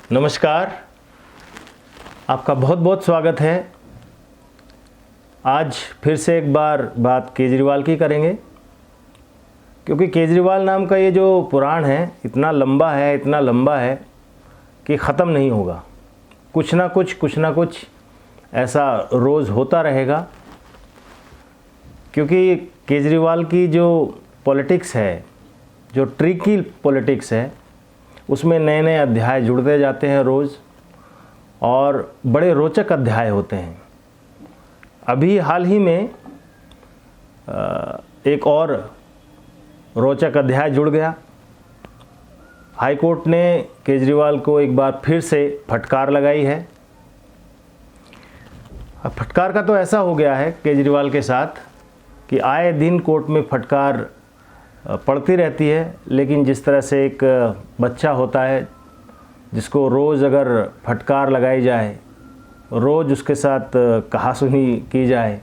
नमस्कार, आपका बहुत बहुत स्वागत है। आज फिर से एक बार बात केजरीवाल की करेंगे, क्योंकि केजरीवाल नाम का ये जो पुराण है इतना लंबा है कि ख़त्म नहीं होगा। कुछ ना कुछ ऐसा रोज़ होता रहेगा, क्योंकि केजरीवाल की जो पॉलिटिक्स है, जो ट्रिकी पॉलिटिक्स है, उसमें नए नए अध्याय जुड़ते जाते हैं रोज़, और बड़े रोचक अध्याय होते हैं। अभी हाल ही में एक और रोचक अध्याय जुड़ गया। हाई कोर्ट ने केजरीवाल को एक बार फिर से फटकार लगाई है। अब फटकार का तो ऐसा हो गया है केजरीवाल के साथ कि आए दिन कोर्ट में फटकार पड़ती रहती है, लेकिन जिस तरह से एक बच्चा होता है जिसको रोज़ अगर फटकार लगाई जाए, रोज़ उसके साथ कहासुनी की जाए,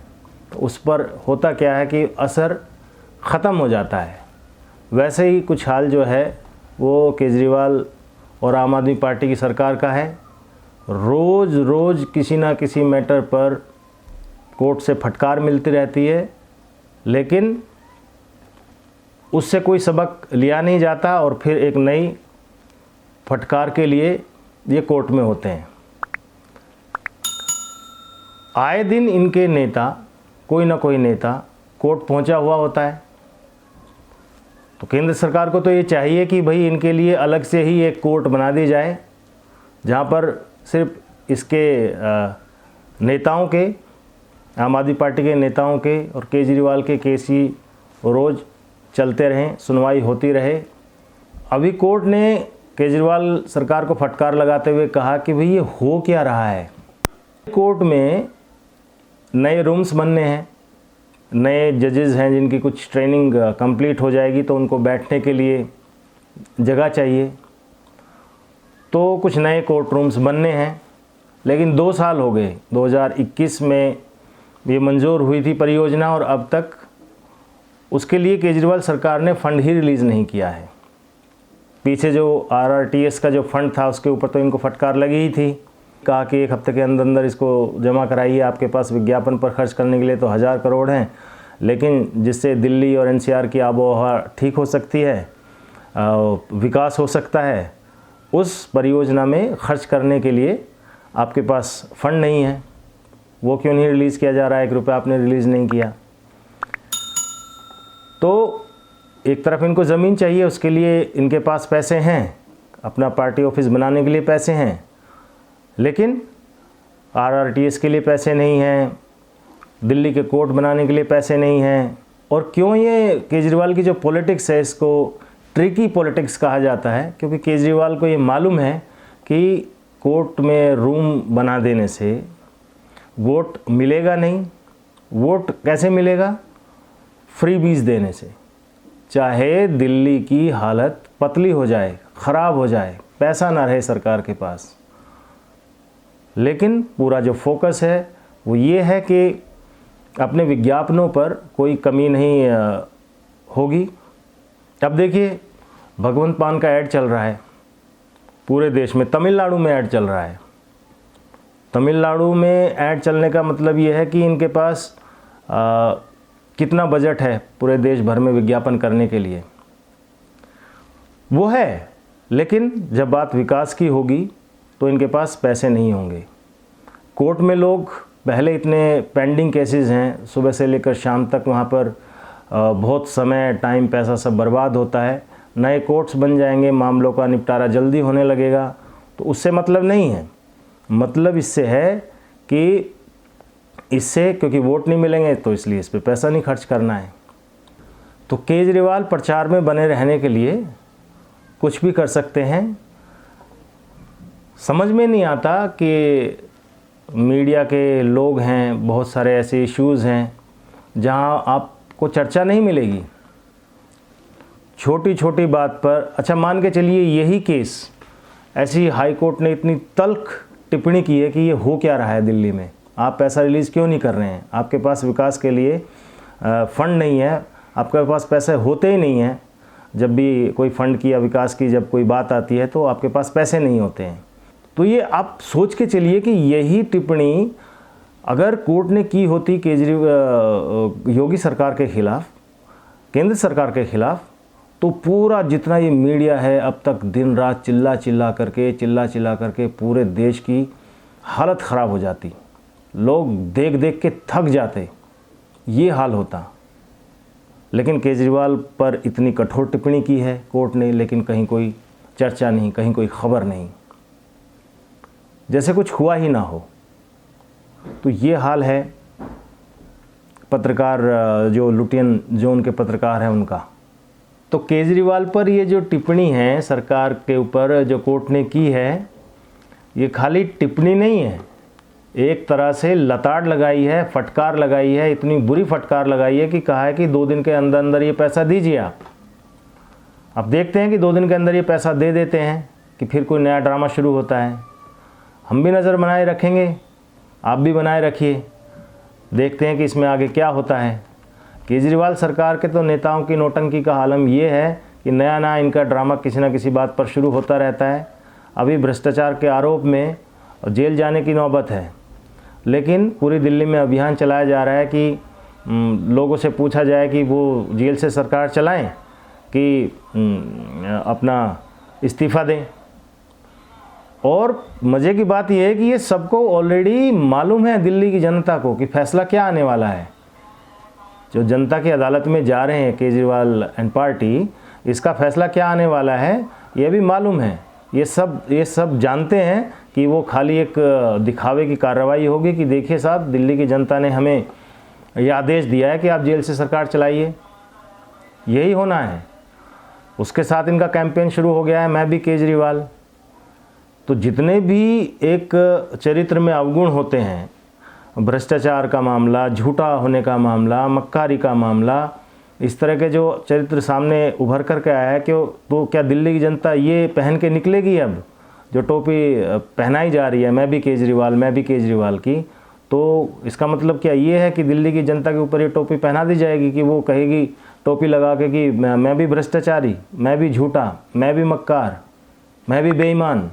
तो उस पर होता क्या है कि असर ख़त्म हो जाता है। वैसे ही कुछ हाल जो है वो केजरीवाल और आम आदमी पार्टी की सरकार का है। रोज़ किसी ना किसी मैटर पर कोर्ट से फटकार मिलती रहती है, लेकिन उससे कोई सबक लिया नहीं जाता और फिर एक नई फटकार के लिए ये कोर्ट में होते हैं। आए दिन इनके नेता, कोई ना कोई नेता कोर्ट पहुंचा हुआ होता है। तो केंद्र सरकार को तो ये चाहिए कि भाई इनके लिए अलग से ही एक कोर्ट बना दी जाए, जहां पर सिर्फ इसके नेताओं के, आम आदमी पार्टी के नेताओं के और केजरीवाल के केस ही रोज़ चलते रहें, सुनवाई होती रहे। अभी कोर्ट ने केजरीवाल सरकार को फटकार लगाते हुए कहा कि भाई ये हो क्या रहा है। कोर्ट में नए रूम्स बनने हैं, नए जजेस हैं जिनकी कुछ ट्रेनिंग कंप्लीट हो जाएगी, तो उनको बैठने के लिए जगह चाहिए। तो कुछ नए कोर्ट रूम्स बनने हैं, लेकिन 2 साल हो गए। 2021 में ये मंजूर हुई थी परियोजना, और अब तक उसके लिए केजरीवाल सरकार ने फ़ंड ही रिलीज़ नहीं किया है। पीछे जो RRTS का जो फंड था उसके ऊपर तो इनको फटकार लगी ही थी। कहा कि 1 हफ्ते के अंदर इसको जमा कराइए, आपके पास विज्ञापन पर खर्च करने के लिए तो 1000 करोड़ हैं, लेकिन जिससे दिल्ली और NCR की आबोहवा ठीक हो सकती है, विकास हो सकता है, उस परियोजना में खर्च करने के लिए आपके पास फ़ंड नहीं है। वो क्यों नहीं रिलीज़ किया जा रहा है? 1 रुपया आपने रिलीज़ नहीं किया। तो एक तरफ इनको ज़मीन चाहिए, उसके लिए इनके पास पैसे हैं, अपना पार्टी ऑफिस बनाने के लिए पैसे हैं, लेकिन RRTS के लिए पैसे नहीं हैं, दिल्ली के कोर्ट बनाने के लिए पैसे नहीं हैं। और क्यों ये केजरीवाल की जो पॉलिटिक्स है, इसको ट्रिकी पॉलिटिक्स कहा जाता है, क्योंकि केजरीवाल को ये मालूम है कि कोर्ट में रूम बना देने से वोट मिलेगा नहीं। वोट कैसे मिलेगा? फ्री बीज देने से। चाहे दिल्ली की हालत पतली हो जाए, ख़राब हो जाए, पैसा ना रहे सरकार के पास, लेकिन पूरा जो फोकस है वो ये है कि अपने विज्ञापनों पर कोई कमी नहीं होगी। अब देखिए, भगवंत मान का ऐड चल रहा है पूरे देश में। तमिलनाडु में ऐड चल रहा है। तमिलनाडु में ऐड चलने का मतलब ये है कि इनके पास कितना बजट है पूरे देश भर में विज्ञापन करने के लिए, वो है। लेकिन जब बात विकास की होगी तो इनके पास पैसे नहीं होंगे। कोर्ट में लोग पहले इतने पेंडिंग केसेस हैं, सुबह से लेकर शाम तक वहाँ पर बहुत समय, टाइम, पैसा सब बर्बाद होता है। नए कोर्ट्स बन जाएंगे, मामलों का निपटारा जल्दी होने लगेगा, तो उससे मतलब नहीं है। मतलब इससे है कि इससे, क्योंकि वोट नहीं मिलेंगे तो इसलिए इस पर पैसा नहीं खर्च करना है। तो केजरीवाल प्रचार में बने रहने के लिए कुछ भी कर सकते हैं। समझ में नहीं आता कि मीडिया के लोग हैं, बहुत सारे ऐसे इश्यूज़ हैं जहां आपको चर्चा नहीं मिलेगी। छोटी छोटी बात पर, अच्छा मान के चलिए यही केस, ऐसी हाई कोर्ट ने इतनी तल्ख टिप्पणी की है कि ये हो क्या रहा है दिल्ली में, आप पैसा रिलीज़ क्यों नहीं कर रहे हैं, आपके पास विकास के लिए फ़ंड नहीं है, आपके पास पैसे होते ही नहीं हैं। जब भी कोई फ़ंड की या विकास की जब कोई बात आती है तो आपके पास पैसे नहीं होते हैं। तो ये आप सोच के चलिए कि यही टिप्पणी अगर कोर्ट ने की होती योगी सरकार के खिलाफ, केंद्र सरकार के खिलाफ, तो पूरा जितना ये मीडिया है अब तक दिन रात चिल्ला चिल्ला करके पूरे देश की हालत ख़राब हो जाती, लोग देख देख के थक जाते, ये हाल होता। लेकिन केजरीवाल पर इतनी कठोर टिप्पणी की है कोर्ट ने, लेकिन कहीं कोई चर्चा नहीं, कहीं कोई खबर नहीं, जैसे कुछ हुआ ही ना हो। तो ये हाल है पत्रकार, जो लुटियन जोन के पत्रकार हैं उनका। तो केजरीवाल पर ये जो टिप्पणी है सरकार के ऊपर जो कोर्ट ने की है, ये खाली टिप्पणी नहीं है, एक तरह से लताड़ लगाई है, फटकार लगाई है, इतनी बुरी फटकार लगाई है कि कहा है कि 2 दिन के अंदर अंदर ये पैसा दीजिए आप। अब देखते हैं कि 2 दिन के अंदर ये पैसा दे देते हैं कि फिर कोई नया ड्रामा शुरू होता है। हम भी नज़र बनाए रखेंगे, आप भी बनाए रखिए, देखते हैं कि इसमें आगे क्या होता है। केजरीवाल सरकार के तो नेताओं की नौटंकी का आलम ये है कि नया नया इनका ड्रामा किसी न किसी बात पर शुरू होता रहता है। अभी भ्रष्टाचार के आरोप में जेल जाने की नौबत है, लेकिन पूरी दिल्ली में अभियान चलाया जा रहा है कि लोगों से पूछा जाए कि वो जेल से सरकार चलाएं कि अपना इस्तीफ़ा दें। और मज़े की बात यह है कि ये सबको ऑलरेडी मालूम है दिल्ली की जनता को कि फैसला क्या आने वाला है। जो जनता की अदालत में जा रहे हैं केजरीवाल एंड पार्टी, इसका फैसला क्या आने वाला है ये भी मालूम है। ये सब जानते हैं कि वो खाली एक दिखावे की कार्रवाई होगी कि देखिए साहब, दिल्ली की जनता ने हमें ये आदेश दिया है कि आप जेल से सरकार चलाइए, यही होना है। उसके साथ इनका कैंपेन शुरू हो गया है, मैं भी केजरीवाल। तो जितने भी एक चरित्र में अवगुण होते हैं, भ्रष्टाचार का मामला, झूठा होने का मामला, मक्कारी का मामला, इस तरह के जो चरित्र सामने उभर कर के आया है कि तो क्या दिल्ली की जनता ये पहन के निकलेगी? अब जो टोपी पहनाई जा रही है मैं भी केजरीवाल की, तो इसका मतलब क्या ये है कि दिल्ली की जनता के ऊपर ये टोपी पहना दी जाएगी कि वो कहेगी टोपी लगा के कि मैं भी भ्रष्टाचारी, मैं भी झूठा, मैं भी मक्कार, मैं भी बेईमान।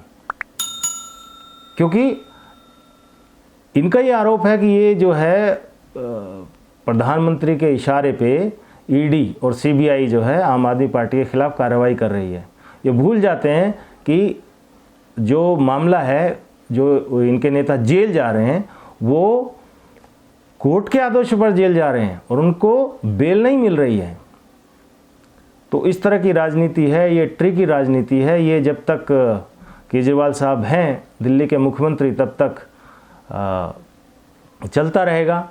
क्योंकि इनका ये आरोप है कि ये जो है प्रधानमंत्री के इशारे पे ईडी और सीबीआई जो है आम आदमी पार्टी के खिलाफ कार्रवाई कर रही है। ये भूल जाते हैं कि जो मामला है, जो इनके नेता जेल जा रहे हैं, वो कोर्ट के आदेश पर जेल जा रहे हैं और उनको बेल नहीं मिल रही है। तो इस तरह की राजनीति है, ये ट्रिकी राजनीति है। ये जब तक केजरीवाल साहब हैं दिल्ली के मुख्यमंत्री तब तक चलता रहेगा।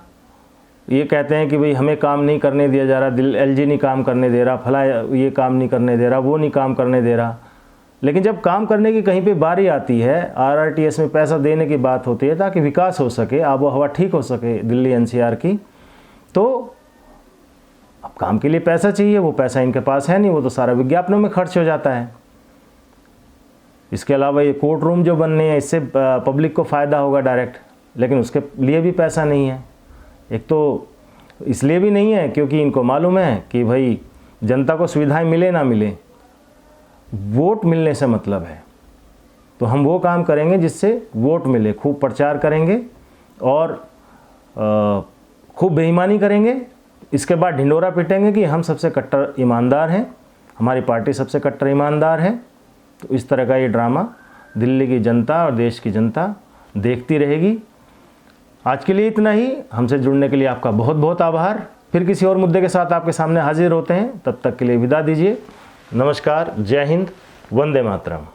ये कहते हैं कि भाई हमें काम नहीं करने दिया जा रहा, एलजी नहीं काम करने दे रहा, फला ये काम नहीं करने दे रहा, वो नहीं काम करने दे रहा। लेकिन जब काम करने की कहीं पे बारी आती है, आरआरटीएस में पैसा देने की बात होती है ताकि विकास हो सके, आबो हवा ठीक हो सके दिल्ली एनसीआर की, तो अब काम के लिए पैसा चाहिए। वो पैसा इनके पास है नहीं, वो तो सारा विज्ञापनों में खर्च हो जाता है। इसके अलावा ये कोर्ट रूम जो बनने हैं, इससे पब्लिक को फ़ायदा होगा डायरेक्ट, लेकिन उसके लिए भी पैसा नहीं है। एक तो इसलिए भी नहीं है क्योंकि इनको मालूम है कि भाई जनता को सुविधाएं मिले ना मिले, वोट मिलने से मतलब है। तो हम वो काम करेंगे जिससे वोट मिले, खूब प्रचार करेंगे और खूब बेईमानी करेंगे। इसके बाद ढिंडोरा पीटेंगे कि हम सबसे कट्टर ईमानदार हैं, हमारी पार्टी सबसे कट्टर ईमानदार है। तो इस तरह का ये ड्रामा दिल्ली की जनता और देश की जनता देखती रहेगी। आज के लिए इतना ही। हमसे जुड़ने के लिए आपका बहुत बहुत आभार। फिर किसी और मुद्दे के साथ आपके सामने हाजिर होते हैं, तब तक के लिए विदा दीजिए। नमस्कार, जय हिंद, वंदे मातरम।